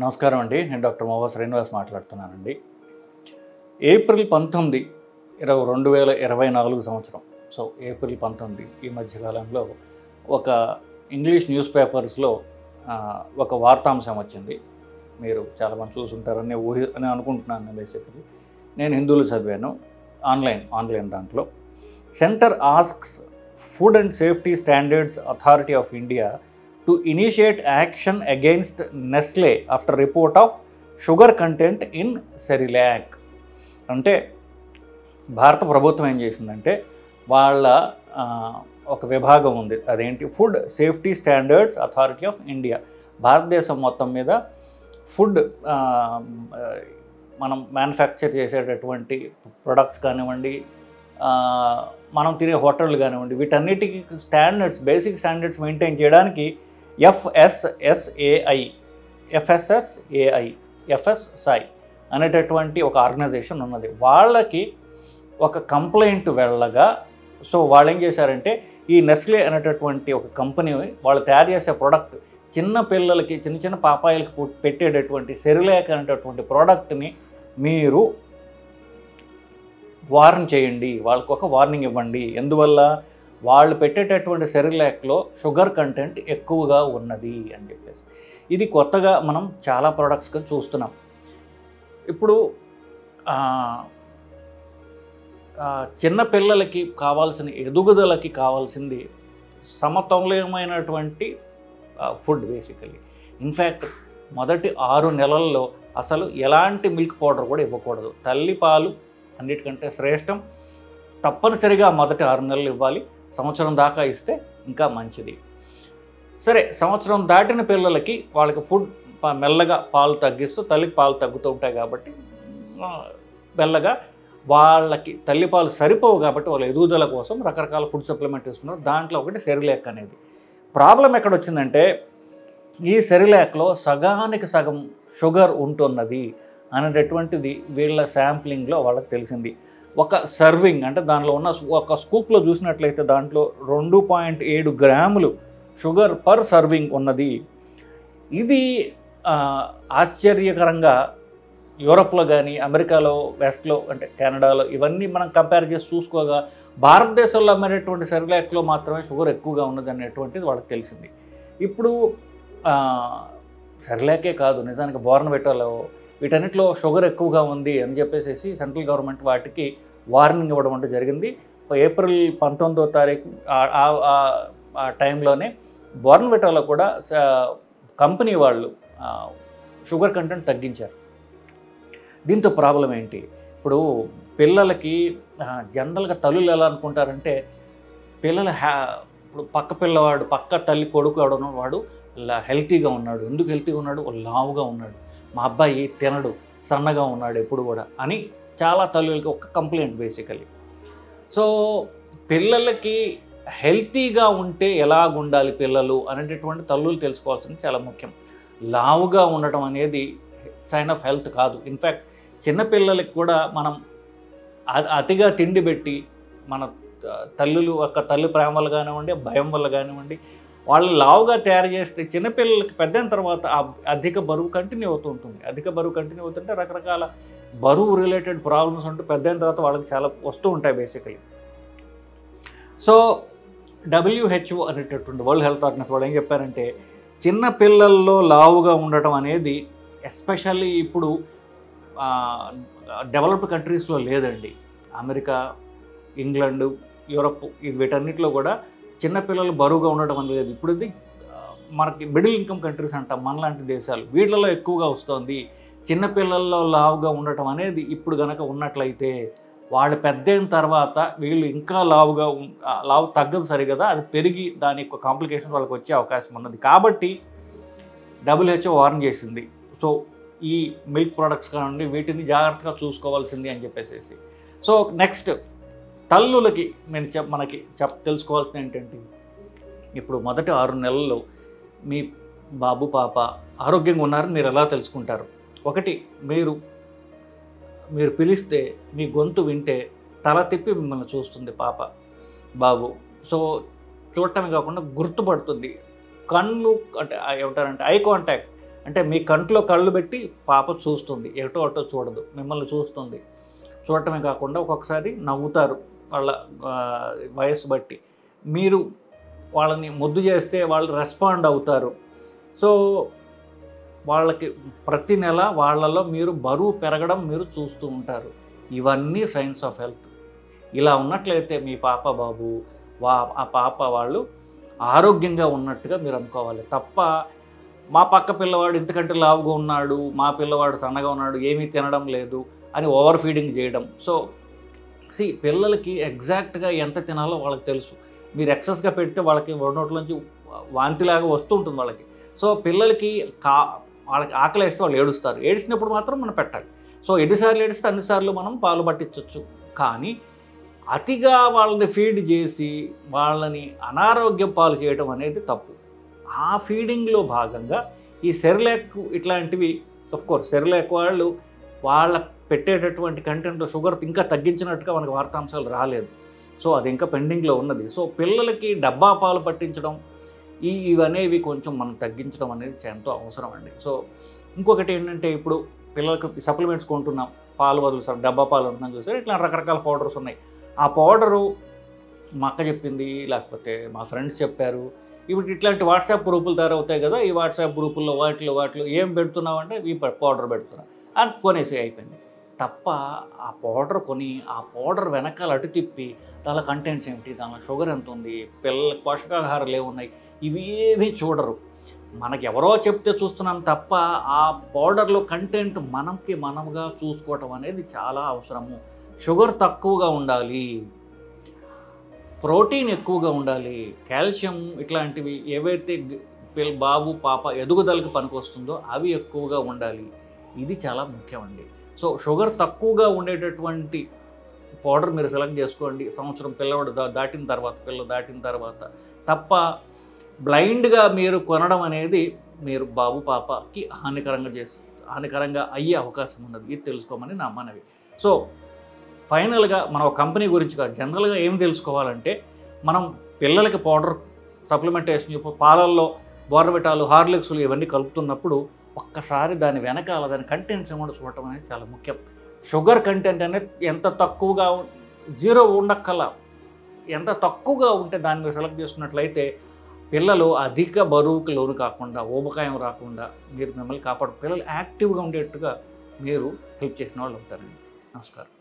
నమస్కారం అండి. నేను డాక్టర్ మోవా శ్రీనివాస్ మాట్లాడుతున్నానండి. ఏప్రిల్ 19 2024 సంవత్సరం. సో ఏప్రిల్ 19 ఈ మధ్యకాలంలో ఒక ఇంగ్లీష్ న్యూస్ పేపర్స్లో ఒక వార్తాంశం వచ్చింది. మీరు చాలామంది చూసుంటారని అని అనుకుంటున్నాను. బేసికలీ నేను హిందూలో చదివాను. ఆన్లైన్ దాంట్లో centre asks food and safety standards authority of India to initiate action against Nestle after report of sugar content in Cerelac. అంటే భారత ప్రభుత్వం ఏం చేసిందంటే వాళ్ళ ఒక విభాగం ఉంది. అదేంటి? Food safety standards authority of India. భారతదేశం మొత్తం మీద ఫుడ్ మనం మ్యానుఫ్యాక్చర్ చేసేటటువంటి ప్రొడక్ట్స్ కానివ్వండి, మనం తినే హోటళ్ళు కానివ్వండి, వీటన్నిటికీ బేసిక్ స్టాండర్డ్స్ మెయింటైన్ చేయడానికి FSSAI అనేటటువంటి ఒక ఆర్గనైజేషన్ ఉన్నది. వాళ్ళకి ఒక కంప్లైంట్ వెళ్ళగా, సో వాళ్ళు ఏం చేశారంటే ఈ నెస్లే అనేటటువంటి ఒక కంపెనీ వాళ్ళు తయారు చేసే ప్రోడక్ట్ చిన్న పిల్లలకి చిన్న పాపాయిలకి పెట్టేటటువంటి సెరిలాక్ అనేటటువంటి ప్రోడక్ట్ని మీరు వార్న్ చేయండి, వాళ్ళకు ఒక వార్నింగ్ ఇవ్వండి. ఎందువల్ల? వాళ్ళు పెట్టేటటువంటి సెరిలాక్లో షుగర్ కంటెంట్ ఎక్కువగా ఉన్నది అని చెప్పేసి. ఇది కొత్తగా మనం చాలా ప్రోడక్ట్స్గా చూస్తున్నాం. ఇప్పుడు చిన్నపిల్లలకి కావాల్సిన ఎదుగుదలకి కావాల్సింది సమతుల్యమైనటువంటి ఫుడ్ బేసికలీ. ఇన్ఫ్యాక్ట్ మొదటి 6 నెలల్లో అసలు ఎలాంటి మిల్క్ పౌడర్ కూడా ఇవ్వకూడదు. తల్లిపాలు అన్నిటికంటే శ్రేష్టం. తప్పనిసరిగా మొదటి 6 నెలలు ఇవ్వాలి. సంవత్సరం దాకా ఇస్తే ఇంకా మంచిది. సరే, సంవత్సరం దాటిన పిల్లలకి వాళ్ళకి ఫుడ్ మెల్లగా పాలు తగ్గిస్తూ, తల్లికి పాలు తగ్గుతూ ఉంటాయి కాబట్టి మెల్లగా వాళ్ళకి తల్లిపాలు సరిపోవు కాబట్టి వాళ్ళ ఎదుగుదల కోసం రకరకాల ఫుడ్ సప్లిమెంట్ ఇస్తున్నారు. దాంట్లో ఒకటి సెరిలాక్ అనేది. ప్రాబ్లం ఎక్కడొచ్చిందంటే ఈ సెరిలాక్లో సగానికి సగం షుగర్ ఉంటున్నది అనేటటువంటిది వీళ్ళ శాంప్లింగ్లో వాళ్ళకి తెలిసింది. ఒక సర్వింగ్ అంటే దానిలో ఉన్న ఒక స్కూప్లో చూసినట్లయితే దాంట్లో 2.7 గ్రాములు షుగర్ పర్ సర్వింగ్ ఉన్నది. ఇది ఆశ్చర్యకరంగా యూరప్లో కానీ, అమెరికాలో, వెస్ట్లో అంటే కెనడాలో ఇవన్నీ మనం కంపేర్ చేసి చూసుకోగా భారతదేశంలో అమ్మేటటువంటి సెరిలాక్లో మాత్రమే షుగర్ ఎక్కువగా ఉన్నది అనేటువంటిది వాళ్ళకి తెలిసింది. ఇప్పుడు సెరిలాకే కాదు, నిజానికి బోర్న్విటాలో వీటన్నిటిలో షుగర్ ఎక్కువగా ఉంది అని చెప్పేసి సెంట్రల్ గవర్నమెంట్ వాటికి వార్నింగ్ ఇవ్వడం అంటే జరిగింది. ఏప్రిల్ 19వ తారీఖు ఆ టైంలోనే బోర్న్విటాలో కూడా కంపెనీ వాళ్ళు షుగర్ కంటెంట్ తగ్గించారు. దీంతో ప్రాబ్లం ఏంటి? ఇప్పుడు పిల్లలకి జనరల్గా తల్లులు ఎలా అనుకుంటారంటే పిల్లలు ఇప్పుడు పక్క తల్లి కొడుకు ఎవడనో వాడు హెల్తీగా ఉన్నాడు. ఎందుకు హెల్తీగా ఉన్నాడు? లావుగా ఉన్నాడు, మా అబ్బాయి తినడు, సన్నగా ఉన్నాడు ఎప్పుడు కూడా అని చాలా తల్లులకి ఒక కంప్లైంట్ బేసికలీ. సో పిల్లలకి హెల్తీగా ఉంటే ఎలాగుండాలి పిల్లలు అనేటటువంటి తల్లులు తెలుసుకోవాల్సింది చాలా ముఖ్యం. లావుగా ఉండటం అనేది సైన్ ఆఫ్ హెల్త్ కాదు. ఇన్ఫ్యాక్ట్ చిన్నపిల్లలకి కూడా మనం అతిగా తిండి పెట్టి మన తల్లి ప్రేమ వల్ల కానివ్వండి, భయం వల్ల కానివ్వండి, వాళ్ళు లావుగా తయారు చేస్తే చిన్నపిల్లలకి పెద్దయిన తర్వాత అధిక బరువు కంటిన్యూ అవుతూ ఉంటుంది. అధిక బరువు కంటిన్యూ అవుతుంటే రకరకాల బరువు రిలేటెడ్ ప్రాబ్లమ్స్ ఉంటూ పెద్దయిన తర్వాత వాళ్ళకి చాలా వస్తూ ఉంటాయి బేసికలీ. సో WHO అనేటటువంటి వరల్డ్ హెల్త్ ఆర్గనైజేషన్ వాళ్ళు ఏం చెప్పారంటే చిన్నపిల్లల్లో లావుగా ఉండటం అనేది ఎస్పెషల్లీ ఇప్పుడు డెవలప్డ్ కంట్రీస్లో లేదండి. అమెరికా, ఇంగ్లాండ్, యూరప్ వీటన్నిటిలో కూడా చిన్నపిల్లలు బరువుగా ఉండడం అనేది ఇప్పుడు ఇది మనకి మిడిల్ ఇన్కమ్ కంట్రీస్ అంటాం, మనలాంటి దేశాలు, వీళ్ళలో ఎక్కువగా వస్తుంది. చిన్నపిల్లల్లో లావుగా ఉండటం అనేది ఇప్పుడు కనుక ఉన్నట్లయితే వాళ్ళు పెద్దయిన తర్వాత వీళ్ళు ఇంకా లావు తగ్గదు సరిగదా, అది పెరిగి దాని యొక్క కాంప్లికేషన్స్ వాళ్ళకి వచ్చే అవకాశం ఉన్నది. కాబట్టి WHO వార్న్ చేసింది. సో ఈ మిల్క్ ప్రొడక్ట్స్ కానివ్వండి వీటిని జాగ్రత్తగా చూసుకోవాల్సింది అని చెప్పేసి. సో నెక్స్ట్ తల్లులకి మనకి తెలుసుకోవాల్సింది ఏంటంటే ఇప్పుడు మొదటి 6 నెలల్లో మీ బాబు పాప ఆరోగ్యంగా ఉన్నారని మీరు ఎలా తెలుసుకుంటారు? ఒకటి, మీరు పిలిస్తే మీ గొంతు వింటే తల తిప్పి మిమ్మల్ని చూస్తుంది పాప బాబు. సో చూడటమే కాకుండా గుర్తుపడుతుంది. కళ్ళు అంటే ఏమంటారంటే ఐ కాంటాక్ట్ అంటే మీ కంట్లో కళ్ళు పెట్టి పాప చూస్తుంది, ఎటో అటో చూడదు, మిమ్మల్ని చూస్తుంది. చూడటమే కాకుండా ఒక్కొక్కసారి నవ్వుతారు వాళ్ళ వయసు బట్టి. మీరు వాళ్ళని ముద్దు చేస్తే వాళ్ళు రెస్పాండ్ అవుతారు. సో వాళ్ళకి ప్రతి నెల వాళ్ళలో మీరు బరువు పెరగడం మీరు చూస్తూ ఉంటారు. ఇవన్నీ సైన్స్ ఆఫ్ హెల్త్. ఇలా ఉన్నట్లయితే మీ పాప బాబు ఆ పాప వాళ్ళు ఆరోగ్యంగా ఉన్నట్టుగా మీరు అనుకోవాలి తప్ప మా పక్క పిల్లవాడు ఇంతకంటే లావుగా ఉన్నాడు, మా పిల్లవాడు సన్నగా ఉన్నాడు, ఏమీ తినడం లేదు అని ఓవర్ ఫీడింగ్ చేయడం. సో పిల్లలకి ఎగ్జాక్ట్గా ఎంత తినాలో వాళ్ళకి తెలుసు. మీరు ఎక్సెస్గా పెడితే వాళ్ళకి నోట్లోంచి వాంతిలాగా వస్తూ ఉంటుంది వాళ్ళకి. సో పిల్లలకి వాళ్ళకి ఆకలి వేస్తే వాళ్ళు ఏడుస్తారు. ఏడిసినప్పుడు మాత్రం మనం పెట్టాలి. సో ఎన్నిసార్లు ఏడిస్తే అన్నిసార్లు మనం పాలు పట్టించవచ్చు. కానీ అతిగా వాళ్ళని ఫీడ్ చేసి వాళ్ళని అనారోగ్యం పాలు చేయడం అనేది తప్పు. ఆ ఫీడింగ్లో భాగంగా ఈ సెరిలాక్ ఇట్లాంటివి ఆఫ్కోర్స్ సెరిలాక్ వాళ్ళు వాళ్ళ పెట్టేటటువంటి కంటెంట్లో షుగర్ ఇంకా తగ్గించినట్టుగా మనకు వార్తాంశాలు రాలేదు. సో అది ఇంకా పెండింగ్లో ఉన్నది. సో పిల్లలకి డబ్బా పాలు పట్టించడం ఇవనేవి కొంచెం మనం తగ్గించడం అనేది ఎంతో అవసరం అండి. సో ఇంకొకటి ఏంటంటే ఇప్పుడు పిల్లలకి సప్లిమెంట్స్ కొంటున్నాం, పాలు బదులు డబ్బా పాలు ఉంటున్నాం చూసారు, ఇట్లా రకరకాల పౌడర్స్ ఉన్నాయి. ఆ పౌడరు మా అక్క చెప్పింది, లేకపోతే మా ఫ్రెండ్స్ చెప్పారు. ఇప్పుడు ఇట్లాంటి వాట్సాప్ గ్రూపులు తయారవుతాయి కదా, ఈ వాట్సాప్ గ్రూపుల్లో వాటిలో ఏం పెడుతున్నావు అంటే ఈ పౌడర్ పెడుతున్నా అని కొనేసి అయిపోయింది. తప్ప ఆ పౌడర్ కొని ఆ పౌడర్ వెనకాల అటు తిప్పి దానిలో కంటెంట్స్ ఏమిటి, దానిలో షుగర్ ఎంత ఉంది, పిల్లలకి పోషకాహారాలు ఏమున్నాయి, ఇవేమీ చూడరు. మనకి ఎవరో చెప్తే చూస్తున్నాం తప్ప ఆ పౌడర్లో కంటెంట్ మనముగా చూసుకోవటం అనేది చాలా అవసరము. షుగర్ తక్కువగా ఉండాలి, ప్రోటీన్ ఎక్కువగా ఉండాలి, కాల్షియం ఇట్లాంటివి ఏవైతే బాబు పాప ఎదుగుదలకు పనికొస్తుందో అవి ఎక్కువగా ఉండాలి. ఇది చాలా ముఖ్యమండి. సో షుగర్ తక్కువగా ఉండేటటువంటి పౌడర్ మీరు సెలెక్ట్ చేసుకోండి. సంవత్సరం పిల్లవాడు దాటిన తర్వాత తప్ప బ్లైండ్గా మీరు కొనడం అనేది మీరు బాబు పాపకి హానికరంగా అయ్యే అవకాశం ఉన్నది. ఇది తెలుసుకోమని నా మనవి. సో ఫైనల్గా మనం కంపెనీ గురించి కాదు, జనరల్గా ఏం తెలుసుకోవాలంటే మనం పిల్లలకి పౌడర్ సప్లిమెంటేషన్ పాలల్లో బోర్నవిటాలు, హార్లిక్స్లు ఇవన్నీ కలుపుతున్నప్పుడు ఒక్కసారి దాని వెనకాల దాని కంటెంట్స్ ఏమో చూడటం అనేది చాలా ముఖ్యం. షుగర్ కంటెంట్ అనేది ఎంత తక్కువగా 0 ఉండక్కల ఎంత తక్కువగా ఉంటే దాన్ని మీరు సెలెక్ట్ చేసుకున్నట్లయితే పిల్లలు అధిక బరువుకు లోను కాకుండా, ఊబకాయం రాకుండా మీరు మిమ్మల్ని పిల్లలు యాక్టివ్గా ఉండేట్టుగా మీరు హెల్ప్ చేసిన వాళ్ళు అవుతారండి. నమస్కారం.